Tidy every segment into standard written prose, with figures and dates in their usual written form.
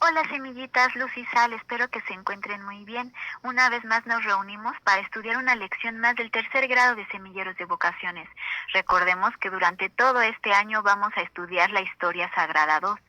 Hola semillitas, Luz y Sal, espero que se encuentren muy bien. Una vez más nos reunimos para estudiar una lección más del tercer grado de Semilleros de Vocaciones. Recordemos que durante todo este año vamos a estudiar la Historia Sagrada 2.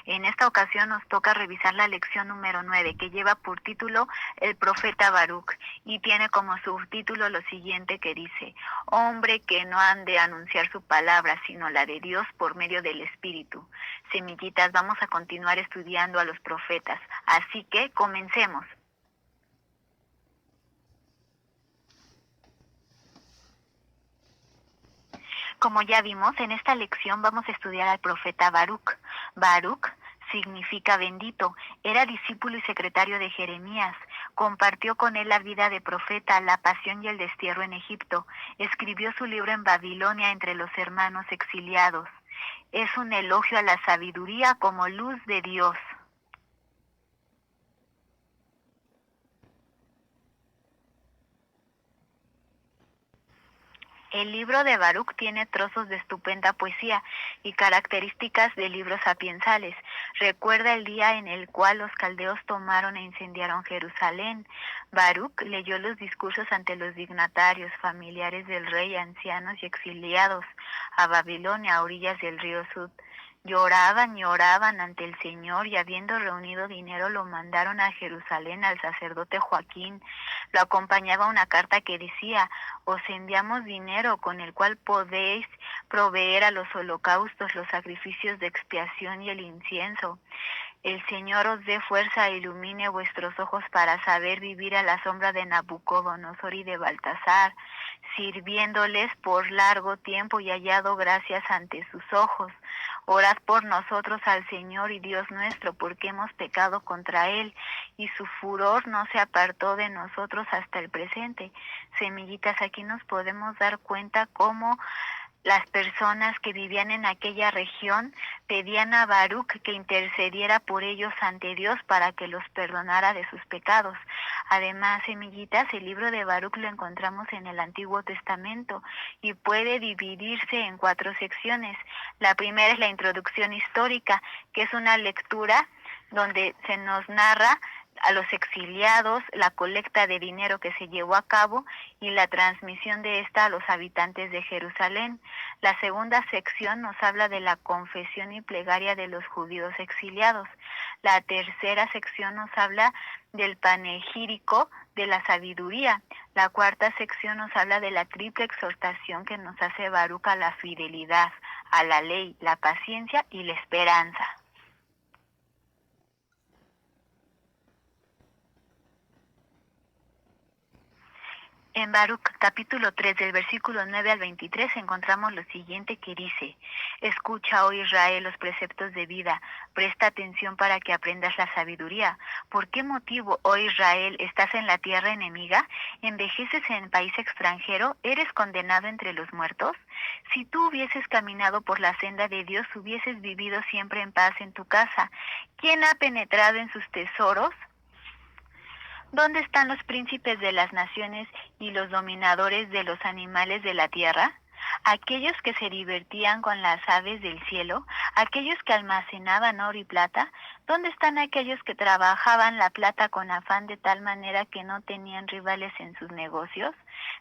En esta ocasión nos toca revisar la lección número 9, que lleva por título El profeta Baruch, y tiene como subtítulo lo siguiente que dice: hombre que no han de anunciar su palabra, sino la de Dios por medio del Espíritu. Semillitas, vamos a continuar estudiando a los profetas, así que comencemos. Como ya vimos, en esta lección vamos a estudiar al profeta Baruch. Baruch significa bendito, era discípulo y secretario de Jeremías, compartió con él la vida de profeta, la pasión y el destierro en Egipto, escribió su libro en Babilonia entre los hermanos exiliados. Es un elogio a la sabiduría como luz de Dios. El libro de Baruch tiene trozos de estupenda poesía y características de libros sapiensales. Recuerda el día en el cual los caldeos tomaron e incendiaron Jerusalén. Baruch leyó los discursos ante los dignatarios, familiares del rey, ancianos y exiliados a Babilonia, a orillas del río Sud. Lloraban ante el Señor, y habiendo reunido dinero lo mandaron a Jerusalén al sacerdote Joaquín. Lo acompañaba una carta que decía: os enviamos dinero con el cual podéis proveer a los holocaustos, los sacrificios de expiación y el incienso. El Señor os dé fuerza e ilumine vuestros ojos para saber vivir a la sombra de Nabucodonosor y de Baltasar, sirviéndoles por largo tiempo y hallado gracias ante sus ojos. Orad por nosotros al Señor y Dios nuestro, porque hemos pecado contra Él, y su furor no se apartó de nosotros hasta el presente. Semillitas, aquí nos podemos dar cuenta cómo las personas que vivían en aquella región pedían a Baruch que intercediera por ellos ante Dios para que los perdonara de sus pecados. Además, semillitas, el libro de Baruch lo encontramos en el Antiguo Testamento y puede dividirse en 4 secciones. La primera es la introducción histórica, que es una lectura donde se nos narra a los exiliados, la colecta de dinero que se llevó a cabo y la transmisión de esta a los habitantes de Jerusalén. La segunda sección nos habla de la confesión y plegaria de los judíos exiliados. La tercera sección nos habla del panegírico de la sabiduría. La cuarta sección nos habla de la triple exhortación que nos hace Baruch a la fidelidad, a la ley, la paciencia y la esperanza. En Baruch capítulo 3 del versículo 9 al 23 encontramos lo siguiente que dice: escucha, oh Israel, los preceptos de vida, presta atención para que aprendas la sabiduría. ¿Por qué motivo, oh Israel, estás en la tierra enemiga? ¿Envejeces en país extranjero? ¿Eres condenado entre los muertos? Si tú hubieses caminado por la senda de Dios, hubieses vivido siempre en paz en tu casa. ¿Quién ha penetrado en sus tesoros? ¿Dónde están los príncipes de las naciones y los dominadores de los animales de la tierra? Aquellos que se divertían con las aves del cielo, aquellos que almacenaban oro y plata. ¿Dónde están aquellos que trabajaban la plata con afán de tal manera que no tenían rivales en sus negocios?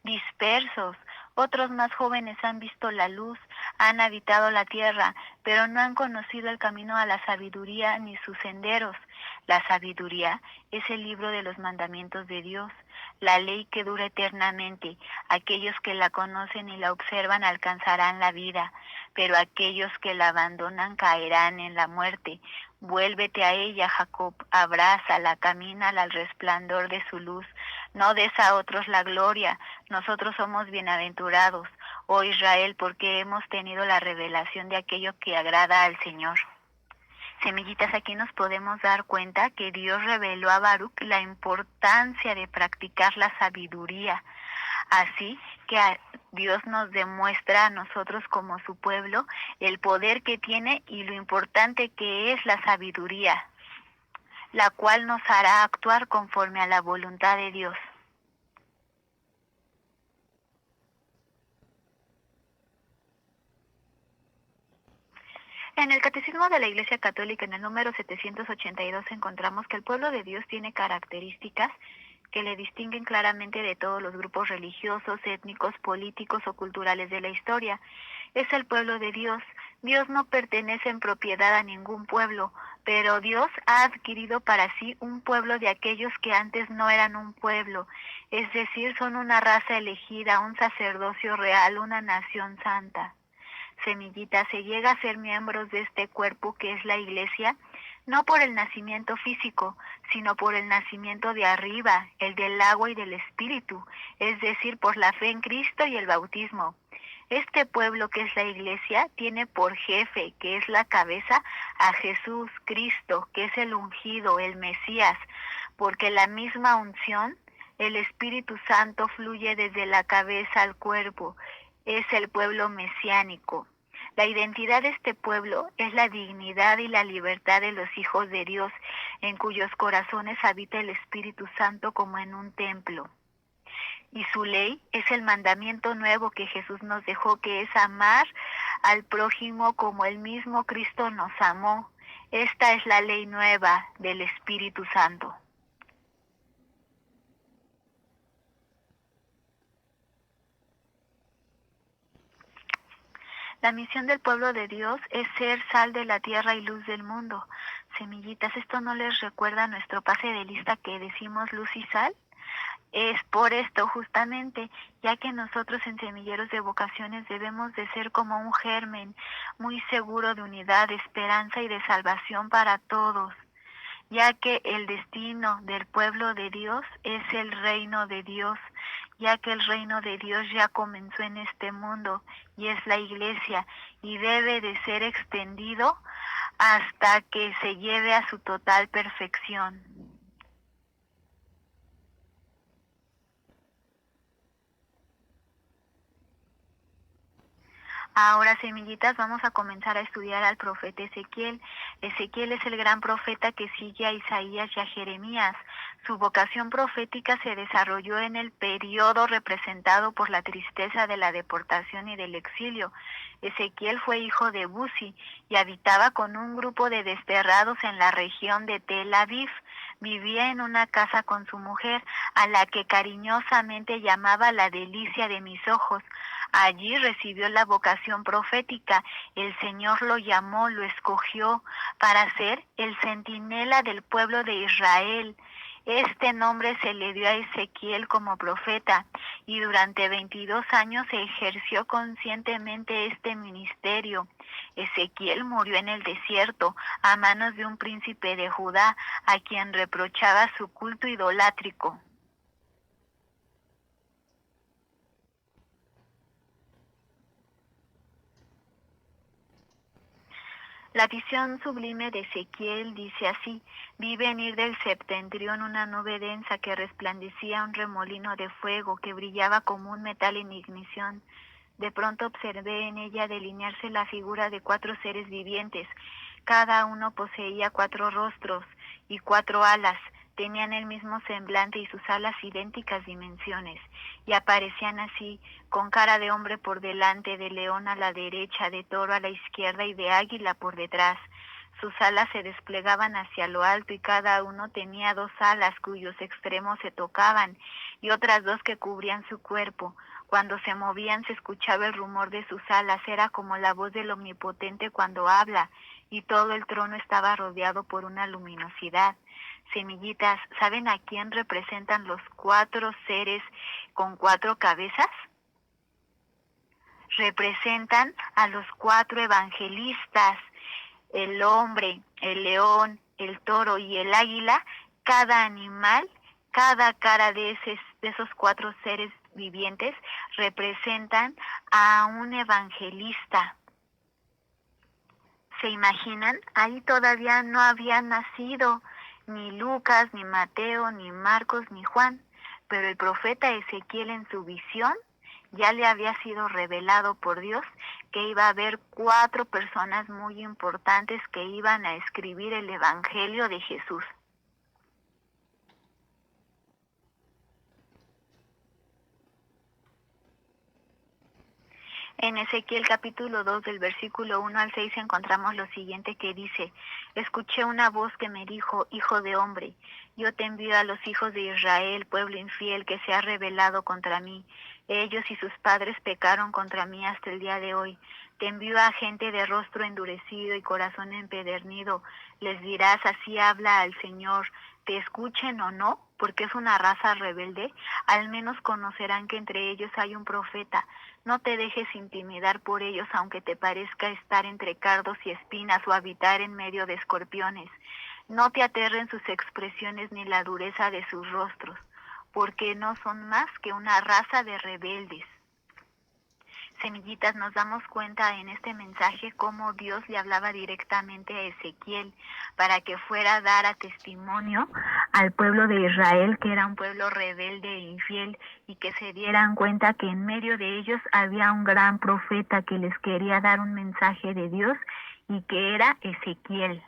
Dispersos, otros más jóvenes han visto la luz, han habitado la tierra, pero no han conocido el camino a la sabiduría ni sus senderos. La sabiduría es el libro de los mandamientos de Dios, la ley que dura eternamente. Aquellos que la conocen y la observan alcanzarán la vida, pero aquellos que la abandonan caerán en la muerte. Vuélvete a ella, Jacob, abrázala, camínala al resplandor de su luz. No des a otros la gloria, nosotros somos bienaventurados, oh Israel, porque hemos tenido la revelación de aquello que agrada al Señor. Semillitas, aquí nos podemos dar cuenta que Dios reveló a Baruch la importancia de practicar la sabiduría. Así que Dios nos demuestra a nosotros como su pueblo el poder que tiene y lo importante que es la sabiduría, la cual nos hará actuar conforme a la voluntad de Dios. En el Catecismo de la Iglesia Católica, en el número 782, encontramos que el pueblo de Dios tiene características que le distinguen claramente de todos los grupos religiosos, étnicos, políticos o culturales de la historia. Es el pueblo de Dios. Dios no pertenece en propiedad a ningún pueblo, pero Dios ha adquirido para sí un pueblo de aquellos que antes no eran un pueblo, es decir, son una raza elegida, un sacerdocio real, una nación santa. Semillita, se llega a ser miembros de este cuerpo que es la Iglesia, no por el nacimiento físico, sino por el nacimiento de arriba, el del agua y del Espíritu, es decir, por la fe en Cristo y el bautismo. Este pueblo que es la Iglesia tiene por jefe, que es la cabeza, a Jesús Cristo, que es el ungido, el Mesías, porque la misma unción, el Espíritu Santo fluye desde la cabeza al cuerpo. Es el pueblo mesiánico. La identidad de este pueblo es la dignidad y la libertad de los hijos de Dios, en cuyos corazones habita el Espíritu Santo como en un templo. Y su ley es el mandamiento nuevo que Jesús nos dejó, que es amar al prójimo como el mismo Cristo nos amó. Esta es la ley nueva del Espíritu Santo. La misión del pueblo de Dios es ser sal de la tierra y luz del mundo. Semillitas, ¿esto no les recuerda nuestro pase de lista que decimos luz y sal? Es por esto justamente, ya que nosotros en Semilleros de Vocaciones debemos de ser como un germen muy seguro de unidad, de esperanza y de salvación para todos, ya que el destino del pueblo de Dios es el reino de Dios, ya que el reino de Dios ya comenzó en este mundo y es la Iglesia y debe de ser extendido hasta que se lleve a su total perfección. Ahora, semillitas, vamos a comenzar a estudiar al profeta Ezequiel. Ezequiel es el gran profeta que sigue a Isaías y a Jeremías. Su vocación profética se desarrolló en el periodo representado por la tristeza de la deportación y del exilio. Ezequiel fue hijo de Buzi y habitaba con un grupo de desterrados en la región de Tel Aviv. Vivía en una casa con su mujer, a la que cariñosamente llamaba la delicia de mis ojos. Allí recibió la vocación profética. El Señor lo llamó, lo escogió para ser el centinela del pueblo de Israel. Este nombre se le dio a Ezequiel como profeta y durante 22 años se ejerció conscientemente este ministerio. Ezequiel murió en el desierto a manos de un príncipe de Judá a quien reprochaba su culto idolátrico. La visión sublime de Ezequiel dice así: vi venir del septentrión una nube densa que resplandecía un remolino de fuego que brillaba como un metal en ignición. De pronto observé en ella delinearse la figura de 4 seres vivientes. Cada uno poseía 4 rostros y 4 alas. Tenían el mismo semblante y sus alas idénticas dimensiones, y aparecían así, con cara de hombre por delante, de león a la derecha, de toro a la izquierda y de águila por detrás. Sus alas se desplegaban hacia lo alto y cada uno tenía 2 alas cuyos extremos se tocaban y otras 2 que cubrían su cuerpo. Cuando se movían se escuchaba el rumor de sus alas, era como la voz del Omnipotente cuando habla, y todo el trono estaba rodeado por una luminosidad. Semillitas, ¿saben a quién representan los 4 seres con 4 cabezas? Representan a los 4 evangelistas, el hombre, el león, el toro y el águila. Cada animal, cada cara de esos 4 seres vivientes representan a un evangelista. ¿Se imaginan? Ahí todavía no había nacido ni Lucas, ni Mateo, ni Marcos, ni Juan, pero el profeta Ezequiel en su visión ya le había sido revelado por Dios que iba a haber 4 personas muy importantes que iban a escribir el Evangelio de Jesús. En Ezequiel capítulo 2 del versículo 1 al 6 encontramos lo siguiente que dice: escuché una voz que me dijo, hijo de hombre, yo te envío a los hijos de Israel, pueblo infiel que se ha rebelado contra mí. Ellos y sus padres pecaron contra mí hasta el día de hoy. Te envío a gente de rostro endurecido y corazón empedernido. Les dirás, así habla al Señor, te escuchen o no, porque es una raza rebelde, al menos conocerán que entre ellos hay un profeta. No te dejes intimidar por ellos, aunque te parezca estar entre cardos y espinas o habitar en medio de escorpiones. No te aterren sus expresiones ni la dureza de sus rostros, porque no son más que una raza de rebeldes. Semillitas, nos damos cuenta en este mensaje cómo Dios le hablaba directamente a Ezequiel para que fuera a dar a testimonio al pueblo de Israel, que era un pueblo rebelde e infiel, y que se dieran cuenta que en medio de ellos había un gran profeta que les quería dar un mensaje de Dios y que era Ezequiel.